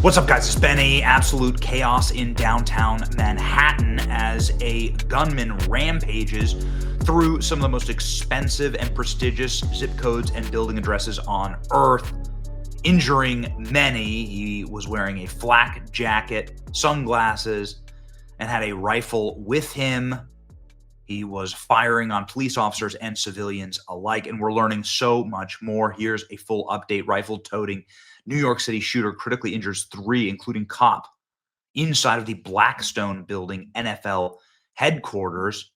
What's up, guys? It's been a absolute chaos in downtown Manhattan as a gunman rampages through some of the most expensive and prestigious zip codes and building addresses on Earth, injuring many. He was wearing a flak jacket, sunglasses, and had a rifle with him. He was firing on police officers and civilians alike, and we're learning so much more. Here's a full update. Rifle-toting New York City shooter critically injures 3, including cop, inside of the Blackstone Building NFL headquarters.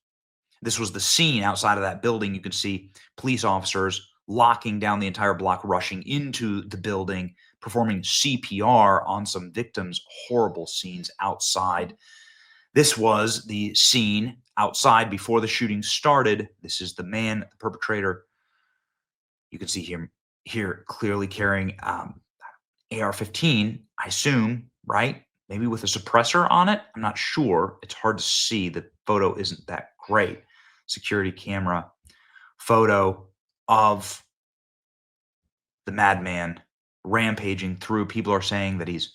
This was the scene outside of that building. You can see police officers locking down the entire block, rushing into the building, performing CPR on some victims. Horrible scenes outside. This was the scene outside before the shooting started. This is the man, the perpetrator. You can see him here clearly carrying AR-15, I assume, right? Maybe with a suppressor on it. I'm not sure. It's hard to see. The photo isn't that great. Security camera photo of the madman rampaging through. People are saying that he's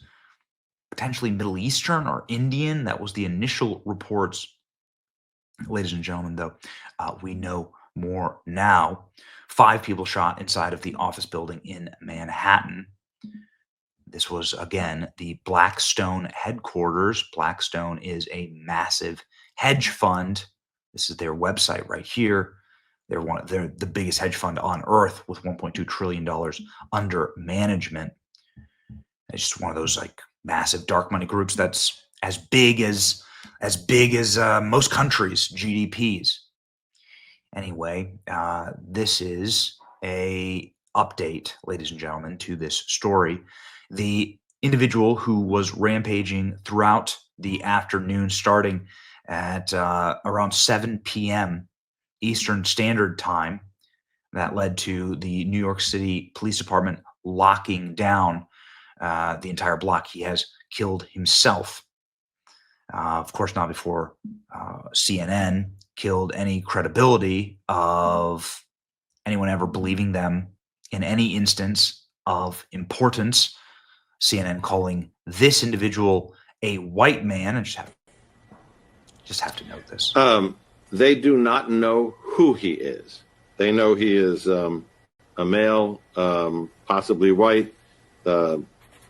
potentially Middle Eastern or Indian. That was the initial reports. Ladies and gentlemen, though, we know more now. 5 people shot inside of the office building in Manhattan. This was, again, the Blackstone headquarters. Blackstone is a massive hedge fund. This is their website right here. They're the biggest hedge fund on earth with $1.2 trillion under management. It's just one of those like massive dark money groups that's as big as most countries' GDPs. Anyway, this is a update, ladies and gentlemen, to this story. The individual who was rampaging throughout the afternoon, starting at around 7 p.m. Eastern Standard Time, that led to the New York City Police Department locking down the entire block. He has killed himself. Of course, not before CNN killed any credibility of anyone ever believing them in any instance of importance. CNN calling this individual a white man. I just have to note this. They do not know who he is. They know he is a male, possibly white.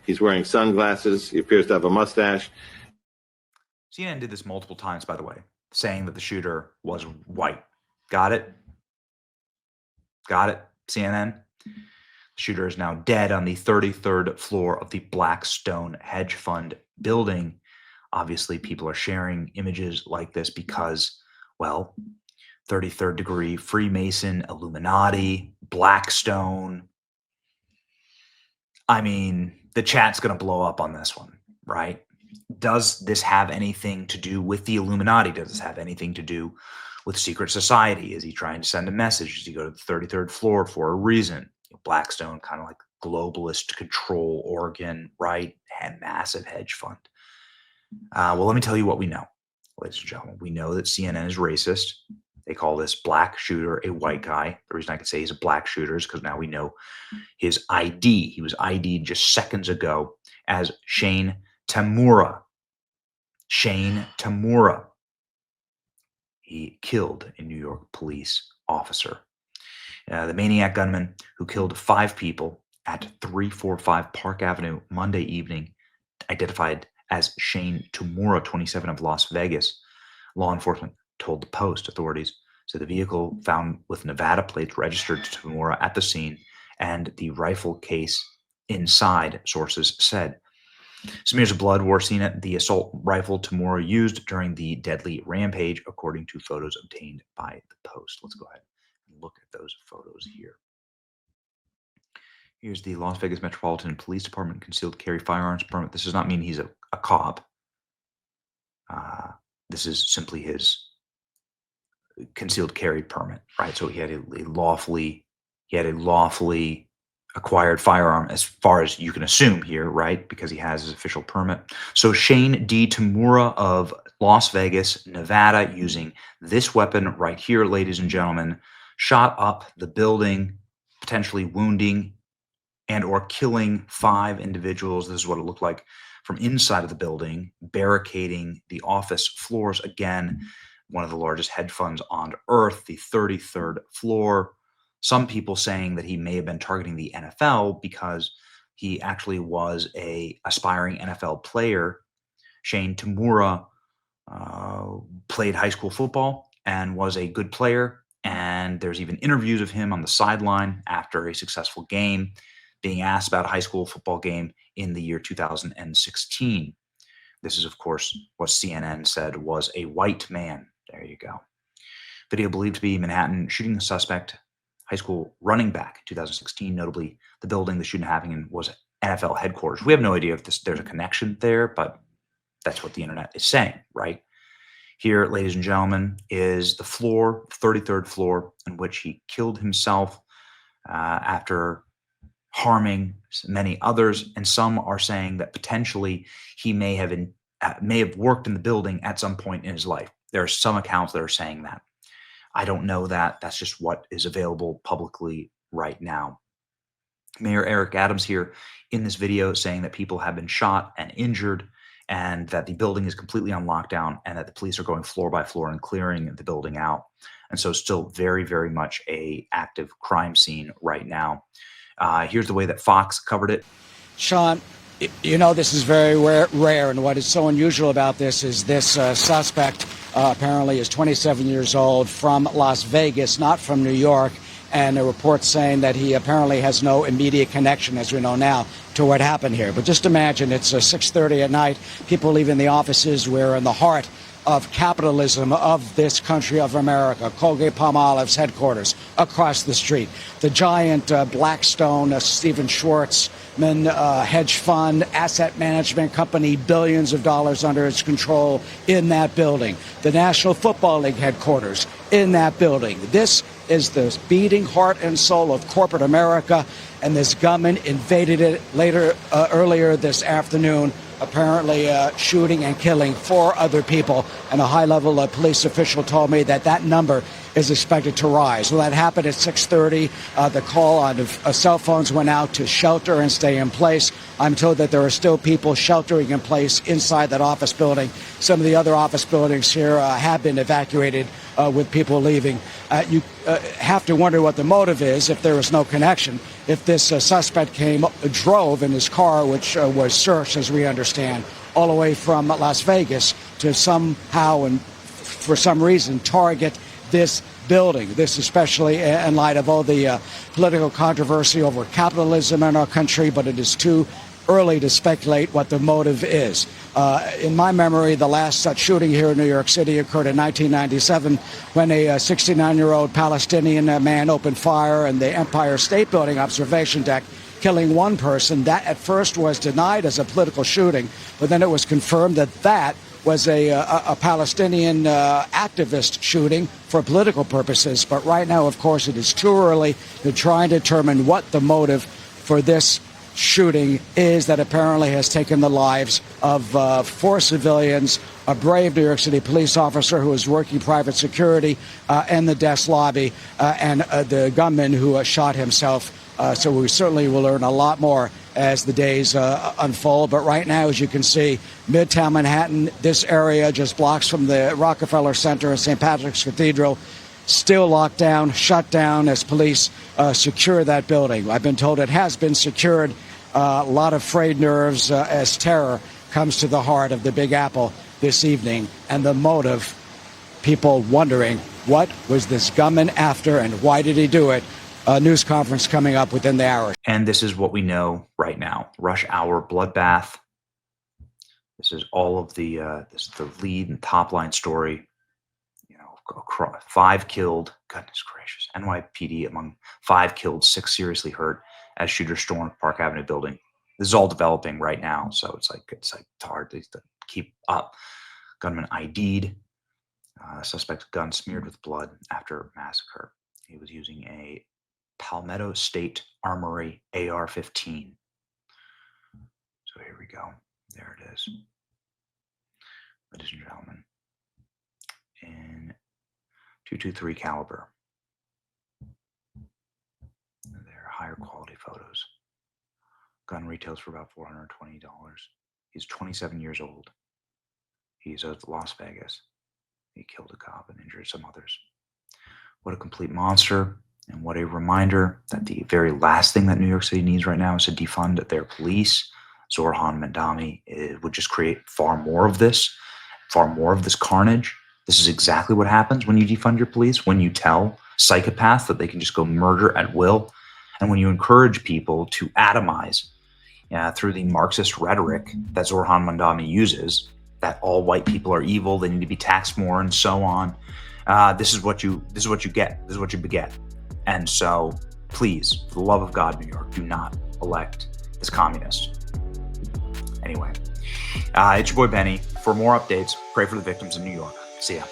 He's wearing sunglasses. He appears to have a mustache. CNN did this multiple times, by the way, saying that the shooter was white. Got it? Got it, CNN? The shooter is now dead on the 33rd floor of the Blackstone hedge fund building. Obviously, people are sharing images like this because, well, 33rd degree Freemason, Illuminati, Blackstone. I mean, the chat's going to blow up on this one, right? Does this have anything to do with the Illuminati? Does this have anything to do with secret society? Is he trying to send a message? Does he go to the 33rd floor for a reason? Blackstone, kind of like globalist control organ, right? And massive hedge fund. Well, let me tell you what we know, ladies and gentlemen. We know that CNN is racist. They call this black shooter a white guy. The reason I can say he's a black shooter is because now we know his ID. He was ID'd just seconds ago as Shane Tamura. Shane Tamura. He killed a New York police officer. The maniac gunman who killed 5 people at 345 Park Avenue Monday evening, identified as Shane Tamura, 27, of Las Vegas. Law enforcement told the Post. Authorities said the vehicle found with Nevada plates registered to Tamura at the scene and the rifle case inside, sources said. Smears of blood were seen at the assault rifle Tamura used during the deadly rampage, according to photos obtained by the Post. Let's go ahead and look at those photos here. Here's the Las Vegas Metropolitan Police Department concealed carry firearms permit. This does not mean he's a cop. This is simply his concealed carry permit, right? So he had a lawfully acquired firearm, as far as you can assume here, right? Because he has his official permit. So Shane D. Tamura of Las Vegas, Nevada, using this weapon right here, ladies and gentlemen, shot up the building, potentially wounding and or killing 5 individuals. This is what it looked like from inside of the building, barricading the office floors. Again, one of the largest hedge funds on earth, the 33rd floor. Some people saying that he may have been targeting the NFL because he actually was a aspiring NFL player. Shane Tamura played high school football and was a good player. And there's even interviews of him on the sideline after a successful game, being asked about a high school football game in the year 2016. This is, of course, what CNN said was a white man. There you go. Video believed to be Manhattan shooting the suspect, high school running back in 2016. Notably, the building the shooting happened in was NFL headquarters. We have no idea if there's a connection there, but that's what the internet is saying, right? Here, ladies and gentlemen, is the floor, 33rd floor, in which he killed himself after harming many others. And some are saying that potentially he may have worked in the building at some point in his life. There are some accounts that are saying that. I don't know that. That's just what is available publicly right now. Mayor Eric Adams here in this video saying that people have been shot and injured, and that the building is completely on lockdown, and that the police are going floor by floor and clearing the building out. And so still very, very much a active crime scene right now. Here's the way that Fox covered it. Sean, you know, this is very rare, and what is so unusual about this is this suspect apparently is 27 years old, from Las Vegas, not from New York, and a report saying that he apparently has no immediate connection, as we know now, to what happened here. But just imagine, it's 6:30 at night, people leaving the offices. We're in the heart of capitalism of this country of America. Colgate-Palmolive's headquarters across the street. The giant Blackstone, Stephen Schwartzman hedge fund, asset management company, billions of dollars under its control in that building. The National Football League headquarters in that building. This is the beating heart and soul of corporate America, and this gunman invaded it earlier this afternoon, apparently shooting and killing 4 other people. And a high-level police official told me that that number is expected to rise. Well, that happened at 6:30. The call on cell phones went out to shelter and stay in place. I'm told that there are still people sheltering in place inside that office building. Some of the other office buildings here have been evacuated with people leaving. You have to wonder what the motive is if there is no connection. If this suspect drove in his car, which was searched, as we understand, all the way from Las Vegas to somehow and for some reason target this building. This especially in light of all the political controversy over capitalism in our country, but it is too early to speculate what the motive is. In my memory, the last such shooting here in New York City occurred in 1997 when a 69-year-old Palestinian man opened fire in the Empire State Building observation deck, killing 1 person. That at first was denied as a political shooting, but then it was confirmed that that was a Palestinian activist shooting for political purposes. But right now, of course, it is too early to try and determine what the motive for this shooting is that apparently has taken the lives of 4 civilians, a brave New York City police officer who was working private security in the desk lobby, and the gunman who shot himself. So we certainly will learn a lot more as the days unfold. But right now, as you can see, Midtown Manhattan, this area just blocks from the Rockefeller Center and St. Patrick's Cathedral, still locked down, shut down as police secure that building. I've been told it has been secured. A lot of frayed nerves as terror comes to the heart of the Big Apple this evening. And the motive, people wondering, what was this gunman after and why did he do it? A news conference coming up within the hour. And this is what we know right now. Rush hour bloodbath. This is all of the this is the lead and top line story. 5 killed. Goodness gracious. NYPD among 5 killed, 6 seriously hurt as shooters stormed Park Avenue building. This is all developing right now, so it's hard to keep up. Gunman ID'd. Suspect's gun smeared with blood after massacre. He was using a Palmetto State Armory AR-15. So here we go. There it is. Ladies and gentlemen. In .223 caliber. They're higher quality photos. Gun retails for about $420. He's 27 years old. He's at Las Vegas. He killed a cop and injured some others. What a complete monster, and what a reminder that the very last thing that New York City needs right now is to defund their police. Zorhan Mandami would just create far more of this carnage. This is exactly what happens when you defund your police, when you tell psychopaths that they can just go murder at will, and when you encourage people to atomize through the Marxist rhetoric that Zorhan Mandami uses, that all white people are evil, they need to be taxed more, and so on. This is what you get. This is what you beget. And so, please, for the love of God, New York, do not elect this communist. Anyway, it's your boy Benny. For more updates, pray for the victims in New York. See ya.